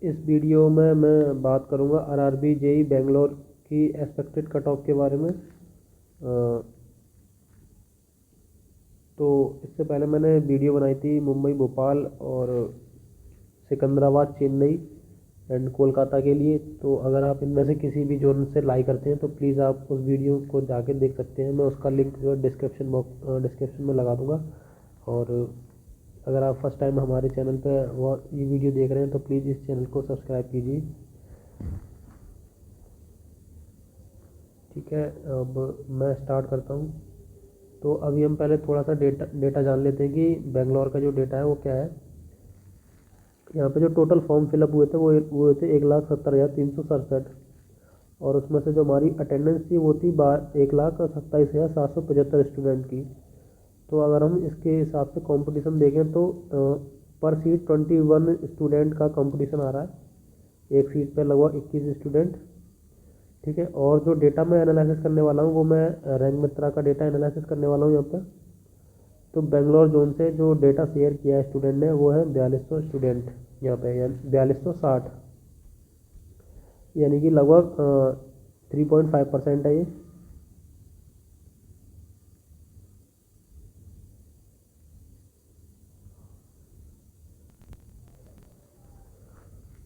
इस वीडियो में मैं बात करूंगा आरआरबी जेई बेंगलोर की एक्सपेक्टेड कट ऑफ के बारे में। तो इससे पहले मैंने वीडियो बनाई थी मुंबई भोपाल और सिकंदराबाद चेन्नई एंड कोलकाता के लिए। तो अगर आप इनमें से किसी भी जोन से लाई करते हैं तो प्लीज़ आप उस वीडियो को जाके देख सकते हैं। मैं उसका लिंक जो है डिस्क्रिप्शन में लगा दूंगा। और अगर आप फर्स्ट टाइम हमारे चैनल पर वो ये वीडियो देख रहे हैं तो प्लीज़ इस चैनल को सब्सक्राइब कीजिए। ठीक है, अब मैं स्टार्ट करता हूँ। तो अभी हम पहले थोड़ा सा डेटा जान लेते हैं कि बेंगलोर का जो डेटा है वो क्या है। यहाँ पे जो टोटल फॉर्म फिलअप हुए थे वो हुए थे 1,70,367। और उसमें से जो हमारी अटेंडेंस थी वो थी 1,27,775 स्टूडेंट की। तो अगर हम इसके हिसाब से कंपटीशन देखें तो पर सीट 21 स्टूडेंट का कंपटीशन आ रहा है। एक सीट पे लगभग 21 स्टूडेंट। ठीक है, और जो डेटा मैं एनालिसिस करने वाला हूँ वो मैं रैंक मित्रा का डेटा एनालिसिस करने वाला हूँ यहाँ पर। तो बेंगलोर जोन से जो डेटा शेयर किया है स्टूडेंट ने वो है 4200 स्टूडेंट यहाँ पे, 4260, यानी कि लगभग 3.5% है ये।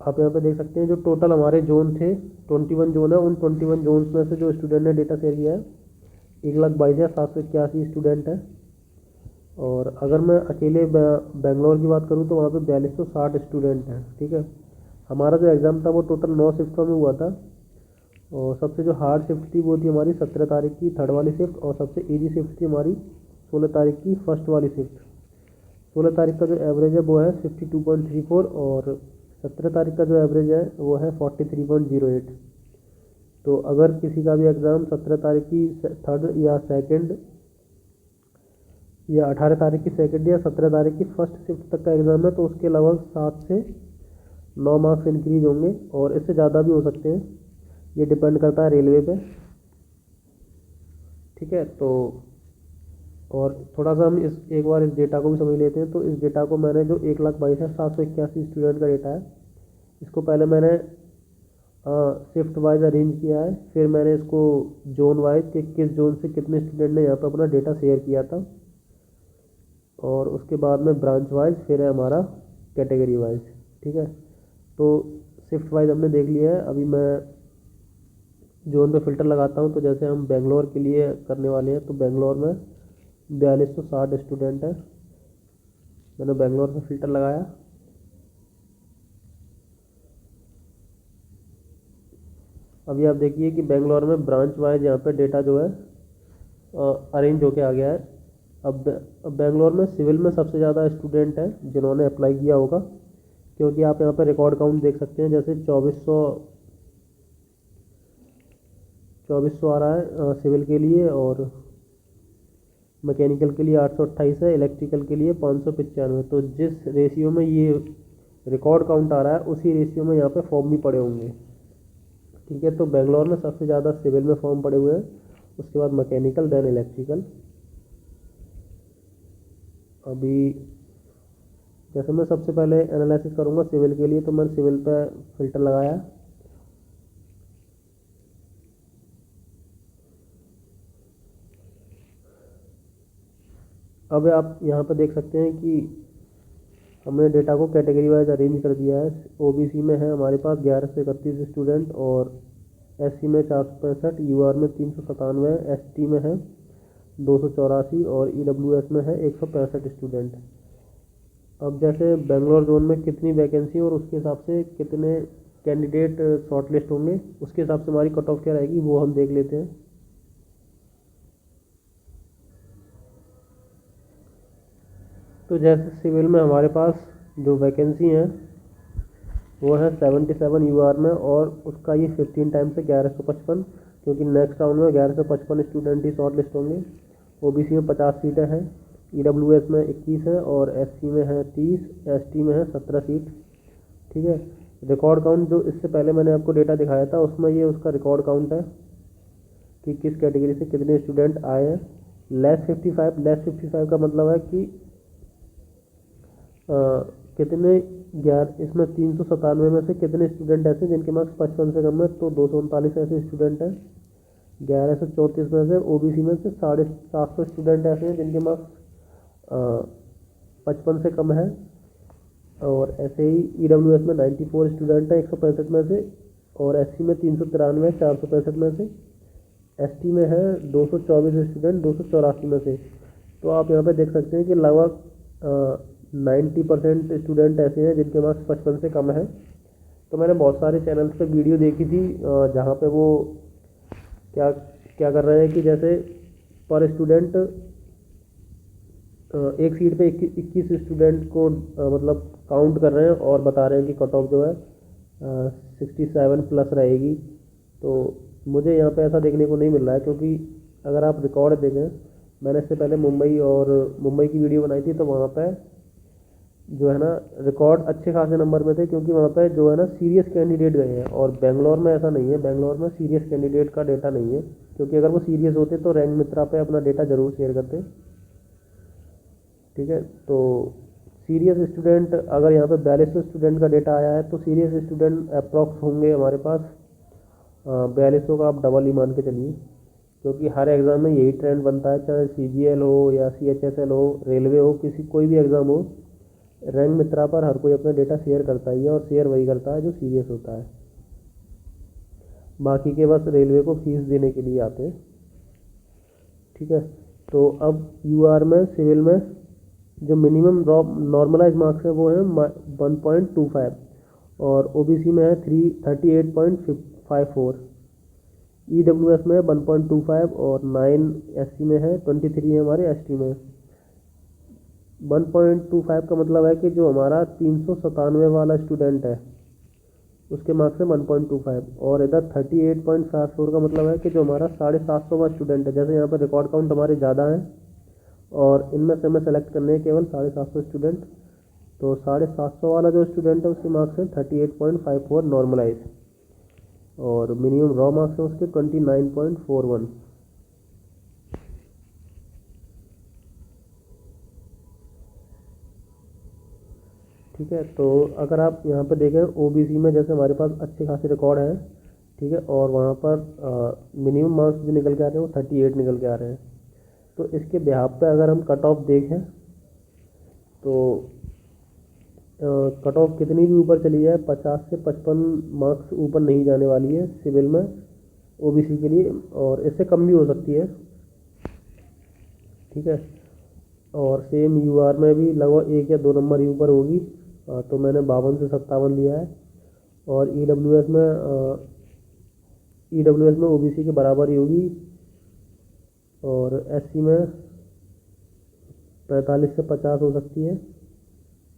आप यहाँ पे देख सकते हैं जो टोटल हमारे जोन थे 21 जोन है, उन 21 जोन्स में से जो स्टूडेंट ने डेटा शेयर किया है 1,22,781 स्टूडेंट है। और अगर मैं अकेले बेंगलोर की बात करूँ तो वहाँ पे 4260 स्टूडेंट हैं। ठीक है, हमारा जो एग्ज़ाम था वो टोटल 9 शिफ्टों में हुआ था। और सबसे जो हार्ड शिफ्ट थी वो थी हमारी 17 तारीख की थर्ड वाली शिफ्ट, और सबसे इजी शिफ्ट थी हमारी 16 तारीख की फर्स्ट वाली शिफ्ट। 16 तारीख का जो एवरेज है वो है 52.34, और 17 तारीख का जो एवरेज है वो है 43.08। तो अगर किसी का भी एग्ज़ाम 17 तारीख की थर्ड या सेकंड, या 18 तारीख की सेकंड, या 17 तारीख की फर्स्ट शिफ्ट तक का एग्ज़ाम है तो उसके लगभग 7 से 9 मार्क्स इंक्रीज होंगे, और इससे ज़्यादा भी हो सकते हैं। ये डिपेंड करता है रेलवे पे। ठीक है, तो और थोड़ा सा हम इस एक बार इस डेटा को भी समझ लेते हैं। तो इस डेटा को मैंने जो 1,22,781 स्टूडेंट का डेटा है, इसको पहले मैंने शिफ्ट वाइज अरेंज किया है। फिर मैंने इसको जोन वाइज कि किस जोन से कितने स्टूडेंट ने यहाँ पर अपना डेटा शेयर किया था, और उसके बाद में ब्रांच वाइज फिर है हमारा कैटेगरी वाइज। ठीक है, तो शिफ्ट वाइज हमने देख लिया है। अभी मैं जोन पे फ़िल्टर लगाता हूँ। तो जैसे हम बेंगलोर के लिए करने वाले हैं तो बेंगलोर में 4260 स्टूडेंट है। मैंने बेंगलोर पे फ़िल्टर लगाया। अभी आप देखिए कि बेंगलोर में ब्रांच वाइज यहाँ पे डेटा जो है अरेंज होके आ गया है। अब बेंगलोर में सिविल में सबसे ज़्यादा स्टूडेंट हैं जिन्होंने अप्लाई किया होगा, क्योंकि आप यहाँ पर रिकॉर्ड काउंट देख सकते हैं। जैसे 2400 आ रहा है सिविल के लिए, और मैकेनिकल के लिए 828 है, इलेक्ट्रिकल के लिए 595। तो जिस रेशियो में ये रिकॉर्ड काउंट आ रहा है उसी रेशियो में यहाँ पे फॉर्म भी पड़े होंगे। ठीक है, तो बेंगलोर में सबसे ज़्यादा सिविल में फॉर्म पड़े हुए हैं, उसके बाद मैकेनिकल, देन इलेक्ट्रिकल। अभी जैसे मैं सबसे पहले एनालिसिस करूँगा सिविल के लिए, तो मैंने सिविल पे फ़िल्टर लगाया। अब आप यहाँ पर देख सकते हैं कि हमने डेटा को कैटेगरी वाइज अरेंज कर दिया है। ओबीसी में है हमारे पास 1131 स्टूडेंट, और एससी में 465, यूआर में 397, एसटी में है 284, और ईडब्ल्यूएस में है 165 स्टूडेंट। अब जैसे बेंगलोर जोन में कितनी वैकेंसी और उसके हिसाब से कितने कैंडिडेट शॉर्टलिस्ट होंगे, उसके हिसाब से हमारी कट ऑफ क्या रहेगी वो हम देख लेते हैं। तो जैसे सिविल में हमारे पास जो वैकेंसी हैं वो है 77 यूआर में, और उसका ये 15 टाइम्स है 1155, क्योंकि नेक्स्ट राउंड में 1155 स्टूडेंट ही शॉर्ट लिस्ट होंगे। ओबीसी में 50 सीटें हैं, ईडब्ल्यूएस में 21 है, और एससी में है 30, एसटी में है 17 सीट। ठीक है, रिकॉर्ड काउंट जो इससे पहले मैंने आपको डेटा दिखाया था उसमें ये उसका रिकॉर्ड काउंट है कि किस कैटेगरी से कितने स्टूडेंट आए हैं। लेस 55 का मतलब है कि कितने इसमें 397 में से कितने स्टूडेंट ऐसे जिनके मार्क्स 55 से कम है, तो 239 ऐसे स्टूडेंट हैं। 1134 में से ओबीसी में से 750 स्टूडेंट ऐसे हैं जिनके मार्क्स 55 से कम है। और ऐसे ही ईडब्ल्यूएस में 94 स्टूडेंट हैं 165 में से, और एससी में 393 है 465 में से, एसटी में है 224 स्टूडेंट 284 में से। तो आप यहाँ पे देख सकते हैं कि लगभग 90% स्टूडेंट ऐसे हैं जिनके मार्क्स 55 से कम है। तो मैंने बहुत सारे चैनल्स पे वीडियो देखी थी जहाँ पे वो क्या क्या कर रहे हैं कि जैसे पर स्टूडेंट एक सीट पे 21 स्टूडेंट को मतलब काउंट कर रहे हैं और बता रहे हैं कि कट ऑफ जो है 67 प्लस रहेगी। तो मुझे यहाँ पे ऐसा देखने को नहीं मिल रहा है, क्योंकि अगर आप रिकॉर्ड देखें, मैंने इससे पहले मुंबई की वीडियो बनाई थी, तो वहाँ पे जो है ना रिकॉर्ड अच्छे खासे नंबर में थे, क्योंकि वहाँ पे जो है ना सीरियस कैंडिडेट गए हैं। और बेंगलोर में ऐसा नहीं है, बेंगलोर में सीरियस कैंडिडेट का डेटा नहीं है, क्योंकि अगर वो सीरियस होते तो रैंक मित्रा पे अपना डेटा जरूर शेयर करते। ठीक है, तो सीरियस स्टूडेंट अगर यहाँ पे 4200 स्टूडेंट का डेटा आया है, तो सीरियस स्टूडेंट अप्रॉक्स होंगे हमारे पास 4200 का आप डबल ही मान के चलिए, क्योंकि हर एग्ज़ाम में यही ट्रेंड बनता है, चाहे सीजीएल हो या सीएचएसएल हो, रेलवे हो, कोई भी एग्ज़ाम हो, रैंक मित्रा पर हर कोई अपना डेटा शेयर करता ही है, और शेयर वही करता है जो सीरियस होता है। बाकी के बस रेलवे को फीस देने के लिए आते हैं। ठीक है, तो अब यूआर में सिविल में जो मिनिमम नॉर्मलाइज मार्क्स है वो है 1.25, और ओबीसी में है 38.54, ईडब्ल्यूएस में 1.25 और 9 एससी में है, 23 है हमारे एसटी में। 1.25 का मतलब है कि जो हमारा 397 वाला स्टूडेंट है उसके मार्क्स है 1.25, और इधर 38.54 का मतलब है कि जो हमारा 750वां स्टूडेंट है, जैसे यहाँ पर रिकॉर्ड काउंट हमारे ज़्यादा है और इनमें से हमें सेलेक्ट करने हैं केवल 750 स्टूडेंट, तो 750 वाला जो स्टूडेंट है उसके मार्क्स हैं 38.54 नॉर्मलाइज, और मिनिमम रॉ मार्क्स हैं उसके 29.41। ठीक है, तो अगर आप यहाँ पे देखें ओबीसी में जैसे हमारे पास अच्छे खासे रिकॉर्ड हैं, ठीक है, और वहाँ पर मिनिमम मार्क्स जो निकल के आ रहे हैं वो 38 निकल के आ रहे हैं। तो इसके बिहाफ पे अगर हम कट ऑफ देखें तो कट ऑफ कितनी भी ऊपर चली जाए 50 से 55 मार्क्स ऊपर नहीं जाने वाली है सिविल में ओबीसी के लिए, और इससे कम भी हो सकती है। ठीक है, और सेम यूआर में भी लगभग 1 या 2 नंबर ही ऊपर होगी, तो मैंने 52 से 57 लिया है। और ईडब्ल्यूएस में ओबीसी के बराबर ही होगी, और एससी में 45 से 50 हो सकती है,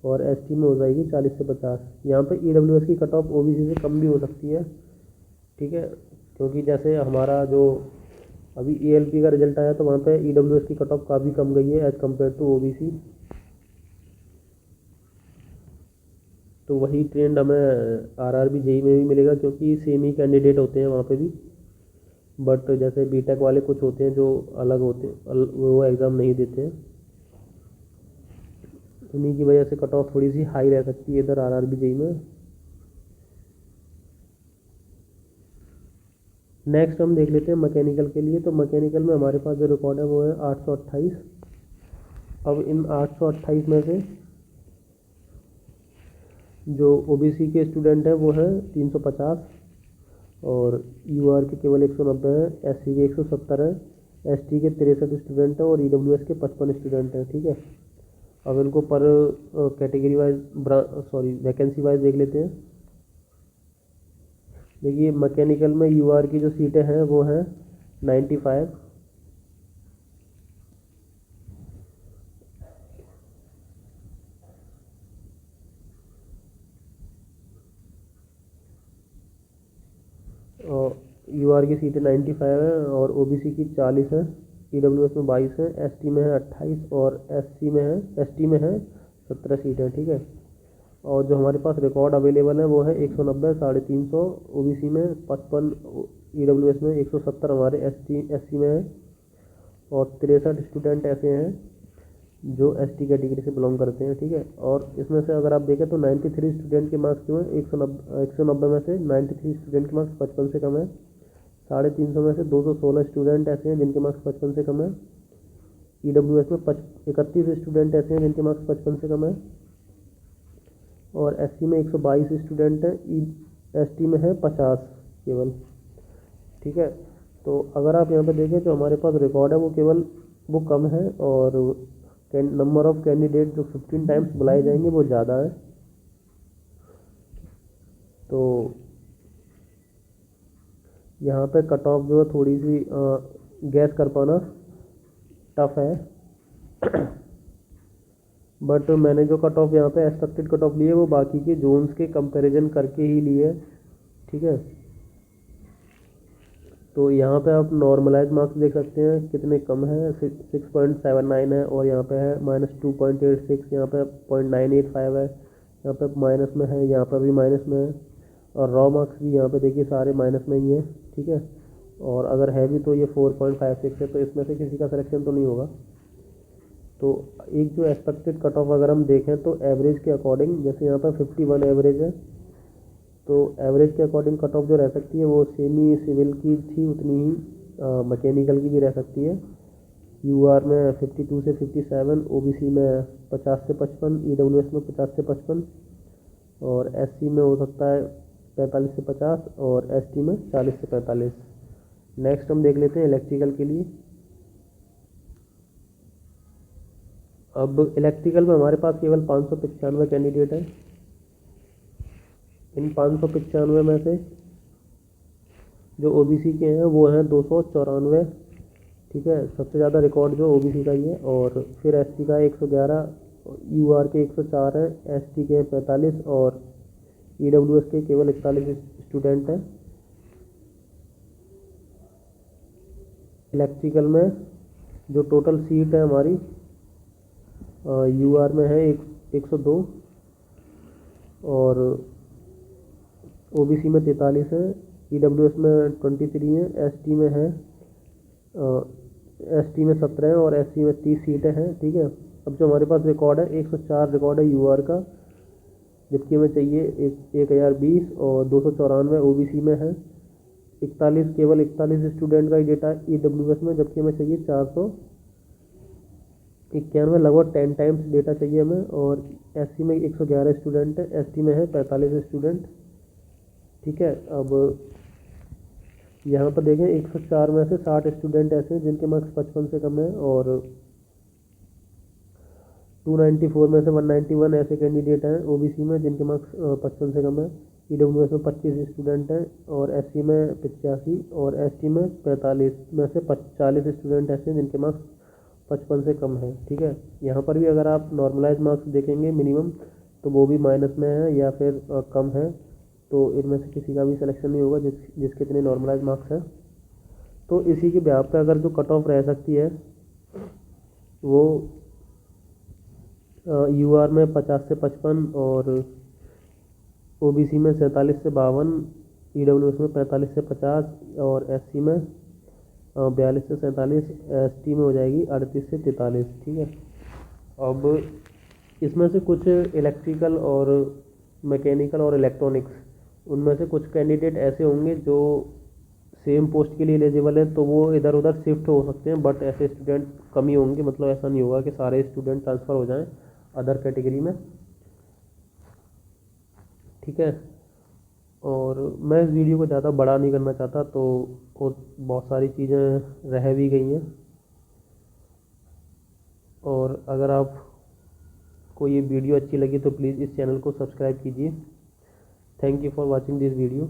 और एसटी में हो जाएगी 40 से 50। यहाँ पे ईडब्ल्यूएस की कट ऑफ ओबीसी से कम भी हो सकती है। ठीक है, क्योंकि जैसे हमारा जो अभी एएलपी का रिजल्ट आया तो वहाँ पे ईडब्ल्यूएस की कट ऑफ काफ़ी कम गई है एज कम्पेयर टू ओबीसी। तो वही ट्रेंड हमें आरआरबी जेई में भी मिलेगा, क्योंकि सेम ही कैंडिडेट होते हैं वहाँ पे भी, बट जैसे बीटेक वाले कुछ होते हैं जो अलग होते हैं, वो एग्ज़ाम नहीं देते हैं, उन्हीं की वजह से कट ऑफ थोड़ी सी हाई रह सकती है इधर आरआरबी जेई में। नेक्स्ट हम देख लेते हैं मैकेनिकल के लिए। तो मैकेनिकल में हमारे पास जो रिकॉर्ड है वो है 828। अब इन 828 में से जो ओबीसी के स्टूडेंट हैं वो हैं 350, और यूआर के केवल 190 हैं, एससी के 170 हैं, एसटी के 63 स्टूडेंट हैं, और ईडब्ल्यूएस के 55 स्टूडेंट हैं। ठीक है, अब इनको पर कैटेगरी वाइज वैकेंसी वाइज देख लेते हैं। देखिए मैकेनिकल में यूआर की जो सीटें हैं वो हैं 95, और यूआर की सीटें 95 हैं, और ओबीसी की 40 है, ईडब्ल्यूएस में 22 है, एसटी में है 28, और एसटी में है 17 सीटें। ठीक है, और जो हमारे पास रिकॉर्ड अवेलेबल है वो है 190, 350 ओबीसी में, 55 ईडब्ल्यूएस में, 170 हमारे एससी में है, और 63 स्टूडेंट ऐसे हैं जो एसटी कैटेगरी से बिलोंग करते हैं, ठीक है। और इसमें से अगर आप देखें तो 93 स्टूडेंट के मार्क्स जो है 190 में से 93 स्टूडेंट के मार्क्स 55 से कम है। 350 में से 216 स्टूडेंट ऐसे हैं जिनके मार्क्स 55 से कम है। ईडब्ल्यूएस में 31 स्टूडेंट ऐसे हैं जिनके मार्क्स 55 से कम है। और एससी में 122 स्टूडेंट हैं, एसटी में है 50 केवल, ठीक है। तो अगर आप यहाँ पे देखें जो हमारे पास रिकॉर्ड है वो केवल वो कम है, और नंबर ऑफ कैंडिडेट जो 15 टाइम्स बुलाए जाएंगे वो ज़्यादा है। तो यहाँ पे कट ऑफ जो है थोड़ी सी गैस कर पाना टफ है बट मैंने जो कट ऑफ यहाँ पे एक्सपेक्टेड कट ऑफ ली है वो बाकी के जोन्स के कंपैरिजन करके ही ली है, ठीक है। तो यहाँ पे आप नॉर्मलाइज मार्क्स देख सकते हैं कितने कम है, 6.79 है, और यहाँ पे है -2.86, यहाँ पे 0.985 है, यहाँ पे माइनस में है, यहाँ पे भी माइनस में है, और रॉ मार्क्स भी यहाँ पे देखिए सारे माइनस में ही है, ठीक है। और अगर है भी तो ये 4.56 है, तो इसमें से किसी का सिलेक्शन तो नहीं होगा। तो एक जो एक्सपेक्टेड कट ऑफ अगर हम देखें तो एवरेज के अकॉर्डिंग, जैसे यहाँ पर 51 एवरेज है, तो एवरेज के अकॉर्डिंग कट ऑफ जो रह सकती है वो सेमी सिविल की थी उतनी ही मैकेनिकल की भी रह सकती है। यूआर में 52 से 57, ओबीसी में 50 से 55, ईडब्ल्यूएस में 50 से 55, और एससी में हो सकता है 45 से 50, और एसटी में 40 से 45। नेक्स्ट हम देख लेते हैं इलेक्ट्रिकल के लिए। अब इलेक्ट्रिकल में हमारे पास केवल 595 कैंडिडेट है। इन 595 में से जो ओबीसी के हैं वो हैं 294, ठीक है। सबसे ज़्यादा रिकॉर्ड जो ओबीसी का ही है, और फिर एसटी का 111, यूआर के 104 है, एसटी के 45, और ईडब्ल्यूएस के केवल 41 स्टूडेंट हैं। इलेक्ट्रिकल में जो टोटल सीट है हमारी यूआर में है 102, और ओबीसी में 43 है, ईडब्ल्यूएस में 23 है, एसटी में है 17 है, और एससी में 30 सीटें हैं, ठीक है। अब जो हमारे पास रिकॉर्ड है 104 रिकॉर्ड है यूआर का, जबकि हमें चाहिए 1020, और 294 ओबीसी में है। 41 केवल 41 स्टूडेंट का ही डेटा ईडब्ल्यूएस में, जबकि हमें चाहिए 491, लगभग 10 टाइम्स डेटा चाहिए हमें। और एससी में 111 स्टूडेंट है, एसटी में है 45 स्टूडेंट, ठीक है। अब यहाँ पर देखें 104 में से 60 स्टूडेंट ऐसे हैं जिनके मार्क्स 55 से कम है, और 294 में से 191 ऐसे कैंडिडेट हैं ओबीसी में जिनके मार्क्स 55 से कम है। ईडब्ल्यूएस में 25 स्टूडेंट हैं, और एससी में 85, और एसटी में 45 में से 40 स्टूडेंट ऐसे हैं जिनके मार्क्स 55 से कम है, ठीक है। यहाँ पर भी अगर आप नॉर्मलाइज मार्क्स देखेंगे मिनिमम, तो वो भी माइनस में है या फिर कम है, तो इनमें से किसी का भी सिलेक्शन नहीं होगा जिसके इतने नॉर्मलाइज मार्क्स हैं। तो इसी के ब्याह पे अगर जो कट ऑफ रह सकती है वो यूआर में 50 से 55, और ओबीसी में 47 से 52, ईडब्ल्यूएस में 45 से 50, और एससी में 42 से 47, एसटी में हो जाएगी 38 से 43, ठीक है। अब इसमें से कुछ इलेक्ट्रिकल और मैकेनिकल और इलेक्ट्रॉनिक्स, उनमें से कुछ कैंडिडेट ऐसे होंगे जो सेम पोस्ट के लिए एलिजिबल हैं, तो वो इधर उधर शिफ्ट हो सकते हैं, बट ऐसे स्टूडेंट कम ही होंगे। मतलब ऐसा नहीं होगा कि सारे स्टूडेंट ट्रांसफ़र हो जाएं अदर कैटेगरी में, ठीक है। और मैं इस वीडियो को ज़्यादा बड़ा नहीं करना चाहता, तो और बहुत सारी चीज़ें रह भी गई हैं। और अगर आपको ये वीडियो अच्छी लगी तो प्लीज़ इस चैनल को सब्सक्राइब कीजिए। Thank you for watching this video.